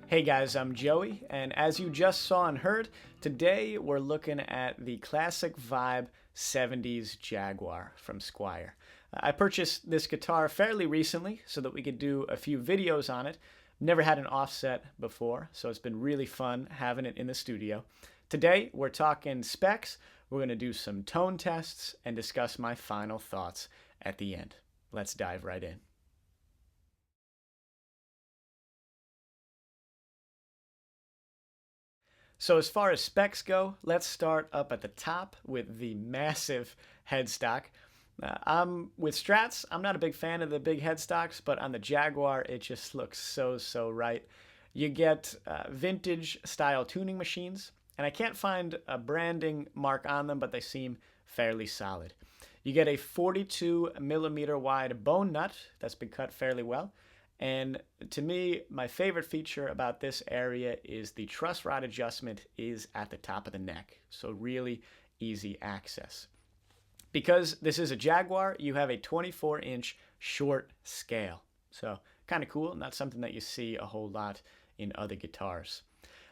Hey guys, I'm Joey, and as you just saw and heard, today we're looking at the Classic Vibe 70s Jaguar from Squier. I purchased this guitar fairly recently so that we could do a few videos on it. Never had an offset before, so it's been really fun having it in the studio. Today we're talking specs, we're going to do some tone tests, and discuss my final thoughts at the end. Let's dive right in. So as far as specs go, let's start up at the top with the massive headstock. I'm with Strats. I'm not a big fan of the big headstocks, but on the Jaguar, it just looks so right. You get vintage style tuning machines, and I can't find a branding mark on them, but they seem fairly solid. You get a 42 millimeter wide bone nut that's been cut fairly well. And to me, my favorite feature about this area is the truss rod adjustment is at the top of the neck. So really easy access. Because this is a Jaguar, you have a 24-inch short scale. So kind of cool, not something that you see a whole lot in other guitars.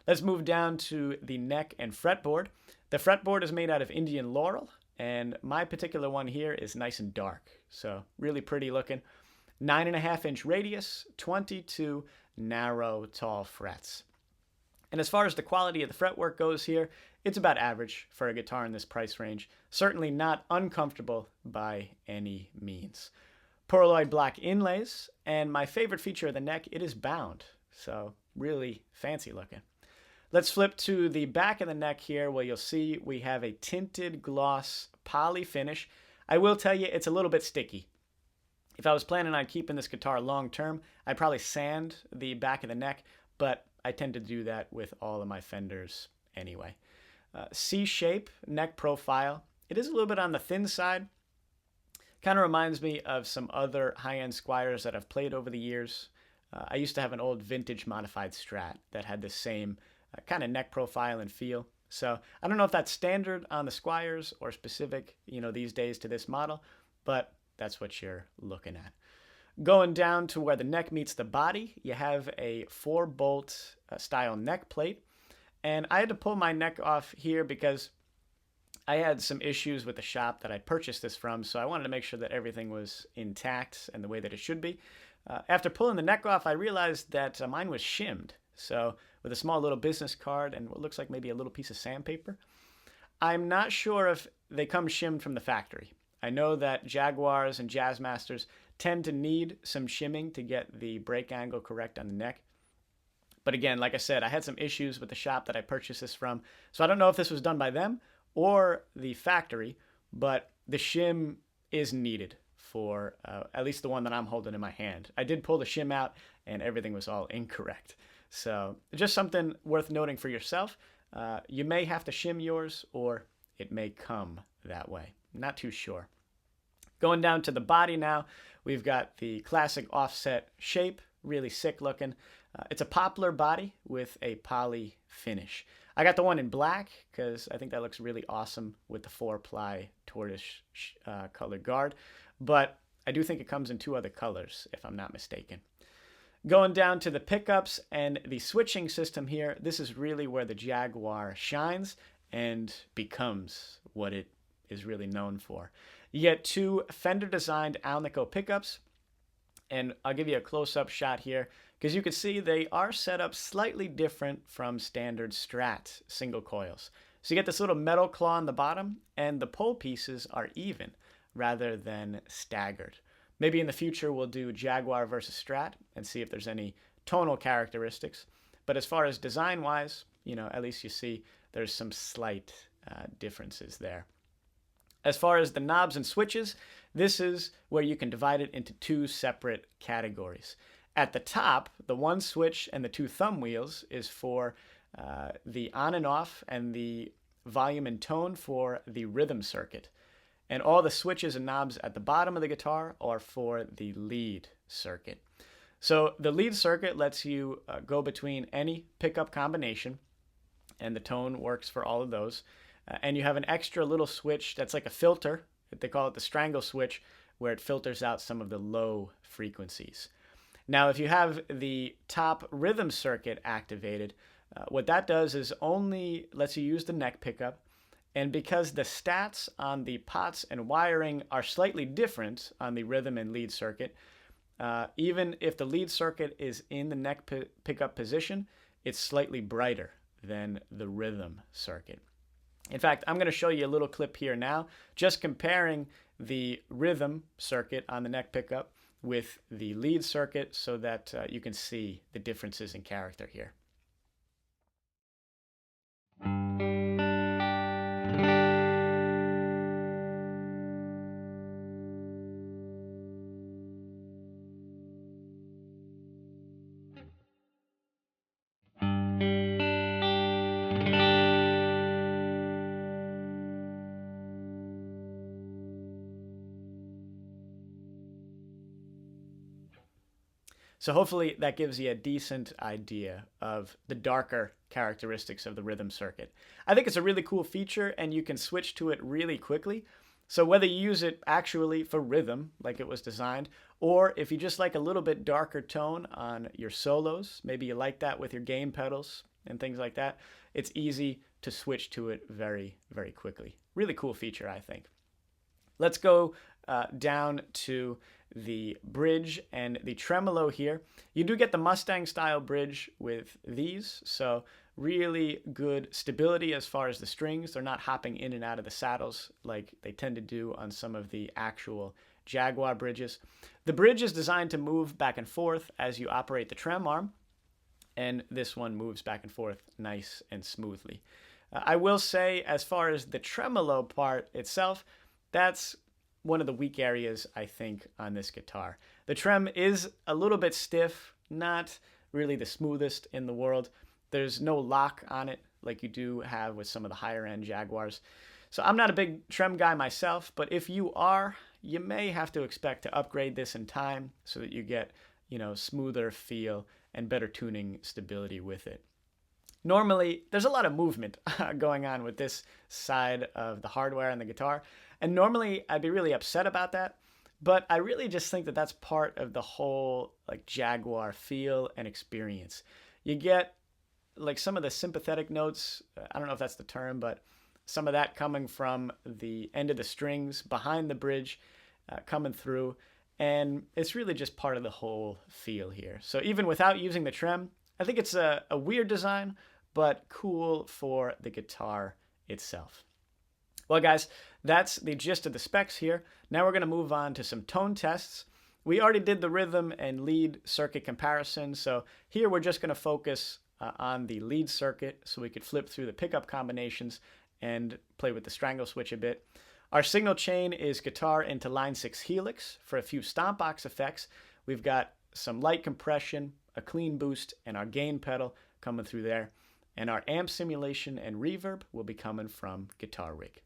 Let's move down to the neck and fretboard. The fretboard is made out of Indian laurel, and my particular one here is nice and dark. So really pretty looking. 9.5-inch radius, 22 narrow, tall frets. And as far as the quality of the fretwork goes here, it's about average for a guitar in this price range. Certainly not uncomfortable by any means. Pearloid black inlays, and my favorite feature of the neck, it is bound. So really fancy looking. Let's flip to the back of the neck here where you'll see we have a tinted gloss poly finish. I will tell you it's a little bit sticky. If I was planning on keeping this guitar long term, I'd probably sand the back of the neck, but I tend to do that with all of my Fenders anyway. C-shape neck profile. It is a little bit on the thin side. Kind of reminds me of some other high-end Squiers that I've played over the years. I used to have an old vintage modified Strat that had the same kind of neck profile and feel. So I don't know if that's standard on the Squiers or specific, these days to this model, but that's what you're looking at. Going down to where the neck meets the body, you have a 4-bolt style neck plate. And I had to pull my neck off here because I had some issues with the shop that I purchased this from, so I wanted to make sure that everything was intact and the way that it should be. After pulling the neck off, I realized that mine was shimmed. So with a small little business card and what looks like maybe a little piece of sandpaper. I'm not sure if they come shimmed from the factory. I know that Jaguars and Jazzmasters tend to need some shimming to get the break angle correct on the neck. But again, like I said, I had some issues with the shop that I purchased this from. So I don't know if this was done by them or the factory, but the shim is needed for at least the one that I'm holding in my hand. I did pull the shim out and everything was all incorrect. So just something worth noting for yourself. You may have to shim yours or it may come that way. Not too sure. Going down to the body now, we've got the classic offset shape, really sick looking. It's a poplar body with a poly finish. I got the one in black because I think that looks really awesome with the 4-ply tortoise color guard, but I do think it comes in 2 other colors if I'm not mistaken. Going down to the pickups and the switching system here, this is really where the Jaguar shines and becomes what it is really known for. You get 2 Fender-designed Alnico pickups, and I'll give you a close-up shot here because you can see they are set up slightly different from standard Strat single coils. So you get this little metal claw on the bottom, and the pole pieces are even rather than staggered. Maybe in the future we'll do Jaguar versus Strat and see if there's any tonal characteristics. But as far as design-wise, at least you see there's some slight differences there. As far as the knobs and switches, this is where you can divide it into 2 separate categories. At the top, the 1 switch and the 2 thumb wheels is for the on and off and the volume and tone for the rhythm circuit. And all the switches and knobs at the bottom of the guitar are for the lead circuit. So the lead circuit lets you go between any pickup combination, and the tone works for all of those. And you have an extra little switch that's like a filter. They call it the strangle switch, where it filters out some of the low frequencies. Now, if you have the top rhythm circuit activated, what that does is only lets you use the neck pickup. And because the stats on the pots and wiring are slightly different on the rhythm and lead circuit, even if the lead circuit is in the neck pickup position, it's slightly brighter than the rhythm circuit. In fact, I'm going to show you a little clip here now, just comparing the rhythm circuit on the neck pickup with the lead circuit so that you can see the differences in character here. So hopefully that gives you a decent idea of the darker characteristics of the rhythm circuit. I think it's a really cool feature and you can switch to it really quickly. So whether you use it actually for rhythm, like it was designed, or if you just like a little bit darker tone on your solos, maybe you like that with your gain pedals and things like that, it's easy to switch to it very, very quickly. Really cool feature, I think. Let's go down to the bridge and the tremolo here. You do get the Mustang style bridge with these, so really good stability as far as the strings. They're not hopping in and out of the saddles like they tend to do on some of the actual Jaguar bridges. The bridge is designed to move back and forth as you operate the trem arm, and this one moves back and forth nice and smoothly. I will say, as far as the tremolo part itself, that's one of the weak areas, I think, on this guitar. The trem is a little bit stiff, not really the smoothest in the world. There's no lock on it like you do have with some of the higher end Jaguars. So I'm not a big trem guy myself, but if you are, you may have to expect to upgrade this in time so that you get, smoother feel and better tuning stability with it. Normally, there's a lot of movement going on with this side of the hardware and the guitar, and normally I'd be really upset about that, but I really just think that that's part of the whole Jaguar feel and experience. You get some of the sympathetic notes, I don't know if that's the term, but some of that coming from the end of the strings behind the bridge coming through, and it's really just part of the whole feel here. So even without using the trem, I think it's a weird design, but cool for the guitar itself. Well, guys, that's the gist of the specs here. Now we're going to move on to some tone tests. We already did the rhythm and lead circuit comparison, so here we're just going to focus on the lead circuit so we could flip through the pickup combinations and play with the strangle switch a bit. Our signal chain is guitar into line 6 Helix for a few stomp box effects. We've got some light compression, a clean boost, and our gain pedal coming through there. And our amp simulation and reverb will be coming from Guitar Rig.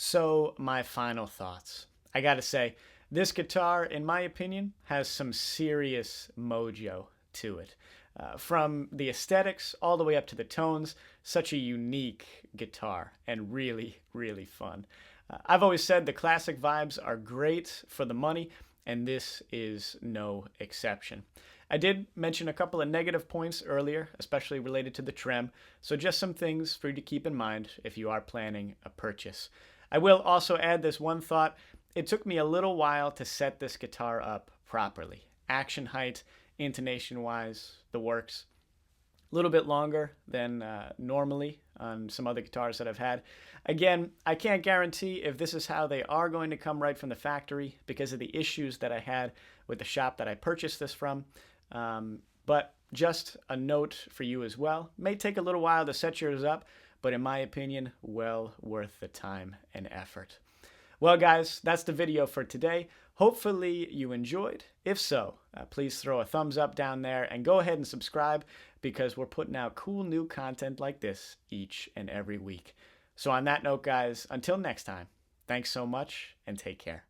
So, my final thoughts. I gotta say, this guitar, in my opinion, has some serious mojo to it. From the aesthetics all the way up to the tones, such a unique guitar and really, really fun. I've always said the classic vibes are great for the money, and this is no exception. I did mention a couple of negative points earlier, especially related to the trem, so just some things for you to keep in mind if you are planning a purchase. I will also add this one thought. It took me a little while to set this guitar up properly. Action height, intonation wise, the works. A little bit longer than normally on some other guitars that I've had. Again, I can't guarantee if this is how they are going to come right from the factory because of the issues that I had with the shop that I purchased this from. But just a note for you as well. May take a little while to set yours up, but in my opinion, well worth the time and effort. Well, guys, that's the video for today. Hopefully you enjoyed. If so, please throw a thumbs up down there and go ahead and subscribe because we're putting out cool new content like this each and every week. So on that note, guys, until next time, thanks so much and take care.